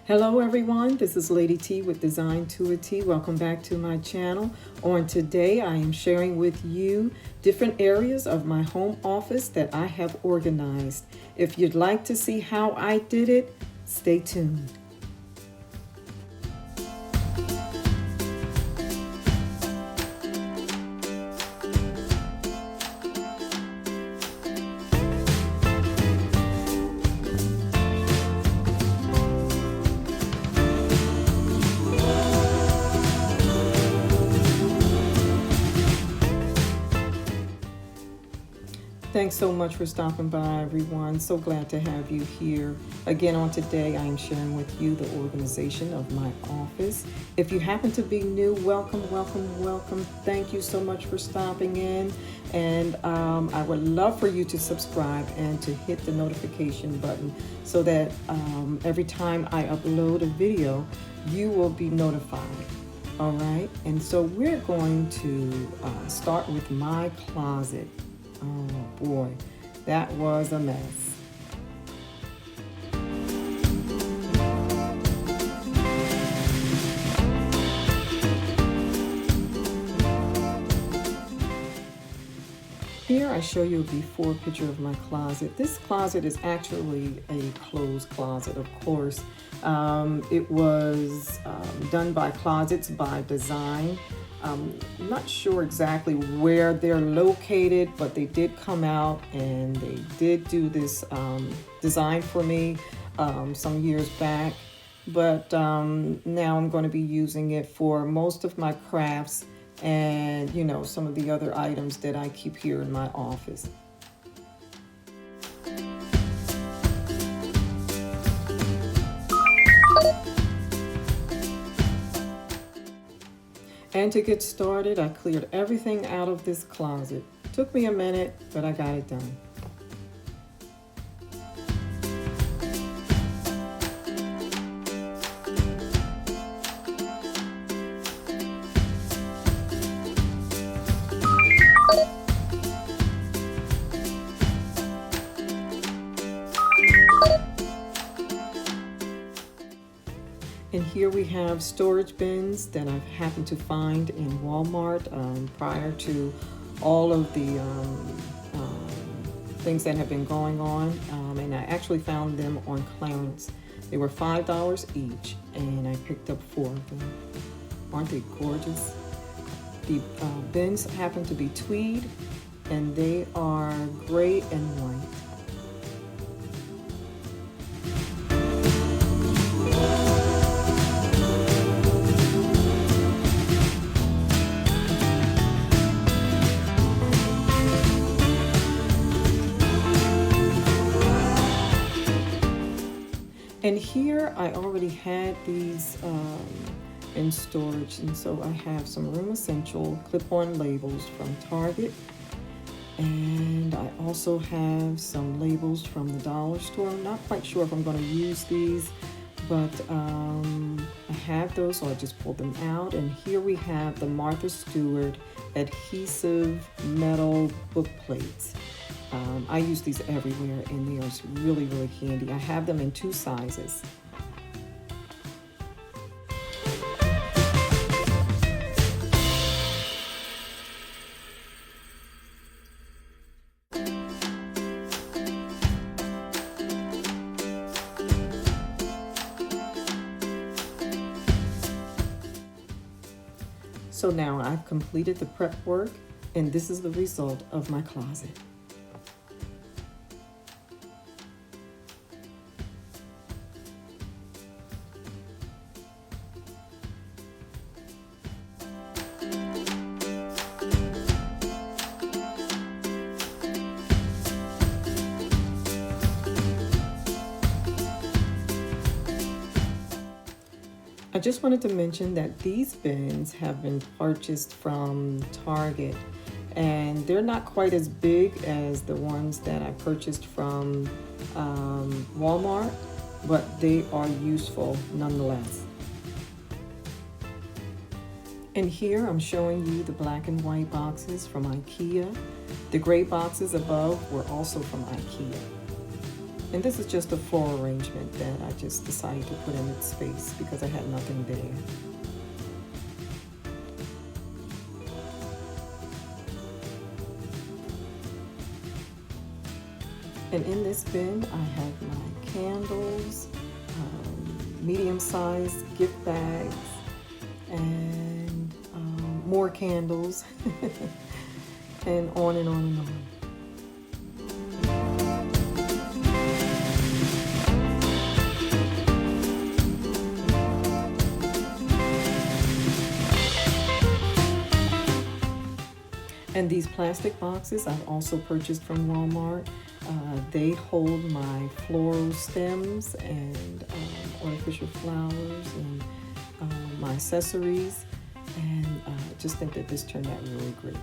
Hello everyone, this is Lady T with Design to a T. Welcome back to my channel. On today I am sharing with you different areas of my home office that I have organized. If you'd like to see how I did it, stay tuned. Thanks so much for stopping by, everyone. So glad to have you here. Again, on today, I am sharing with you the organization of my office. If you happen to be new, welcome, welcome, welcome. Thank you so much for stopping in. And I would love for you to subscribe and to hit the notification button so that every time I upload a video, you will be notified. All right. And so we're going to start with my closet. Oh boy, that was a mess. Here I show you a before picture of my closet. This closet is actually a closed closet, of course. It was done by Closets by Design. I'm not sure exactly where they're located, but they did come out and they did do this design for me some years back. But now I'm going to be using it for most of my crafts and, you know, some of the other items that I keep here in my office. And to get started, I cleared everything out of this closet. Took me a minute, but I got it done. And here we have storage bins that I've happened to find in Walmart prior to all of the things that have been going on. And I actually found them on clearance. They were $5 each, and I picked up 4 of them. Aren't they gorgeous? The bins happen to be tweed, and they are gray and white. And here I already had these in storage, and so I have some Room Essential clip-on labels from Target, and I also have some labels from the dollar store. I'm not quite sure if I'm going to use these, but I have those, so I just pulled them out. And here we have the Martha Stewart adhesive metal book plates. I use these everywhere, and they are really, really handy. I have them in 2 sizes. So now I've completed the prep work, and this is the result of my closet. I just wanted to mention that these bins have been purchased from Target, and they're not quite as big as the ones that I purchased from Walmart, but they are useful nonetheless. And here I'm showing you the black and white boxes from IKEA. The gray boxes above were also from IKEA. And this is just a floral arrangement that I just decided to put in its space because I had nothing there. And in this bin, I have my candles, medium-sized gift bags, and more candles, and on and on and on. And these plastic boxes I've also purchased from Walmart. They hold my floral stems and artificial flowers and my accessories. And I just think that this turned out really great.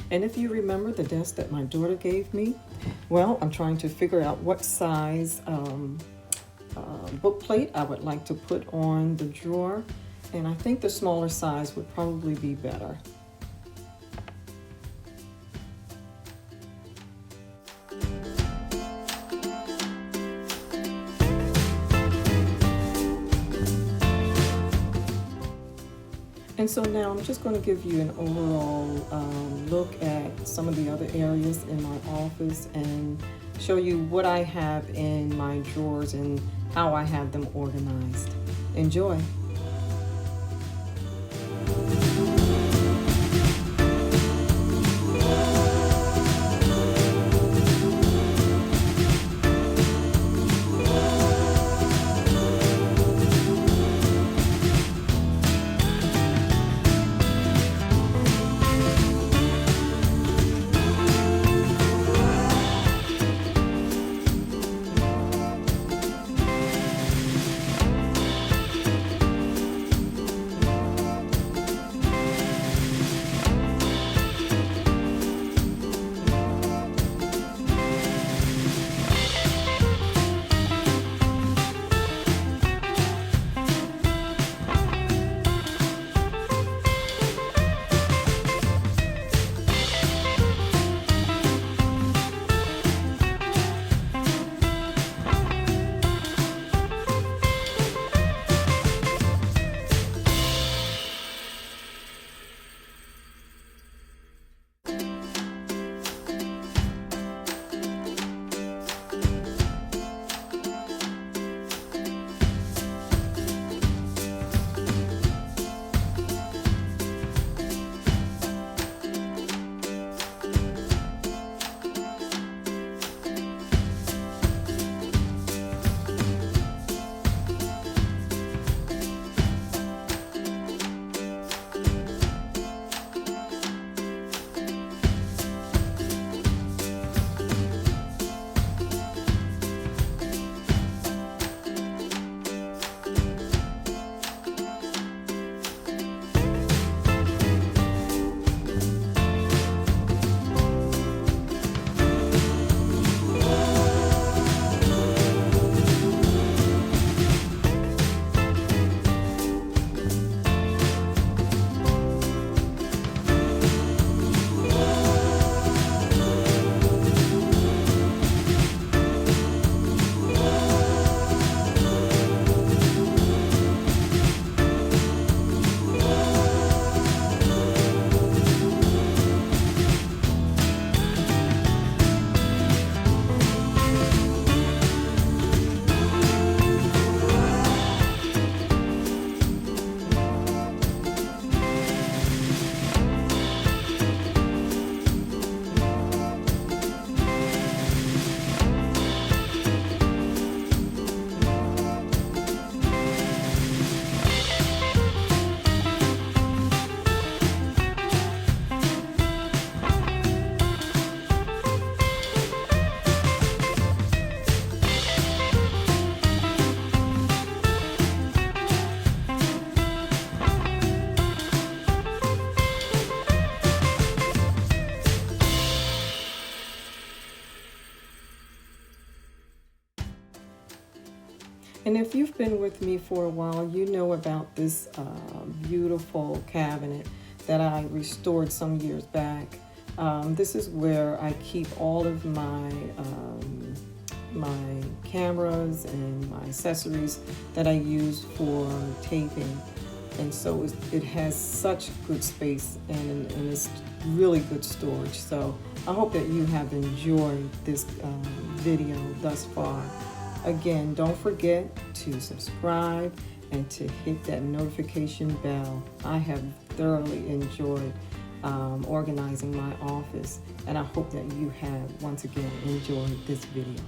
And if you remember the desk that my daughter gave me, well, I'm trying to figure out what size book plate I would like to put on the drawer. And I think the smaller size would probably be better. And so now I'm just going to give you an overall look at some of the other areas in my office and show you what I have in my drawers and how I have them organized. Enjoy. And if you've been with me for a while, you know about this beautiful cabinet that I restored some years back. This is where I keep all of my cameras and my accessories that I use for taping. And so it has such good space, and it's really good storage. So I hope that you have enjoyed this video thus far. Again, don't forget to subscribe and to hit that notification bell. I have thoroughly enjoyed organizing my office, and I hope that you have once again enjoyed this video.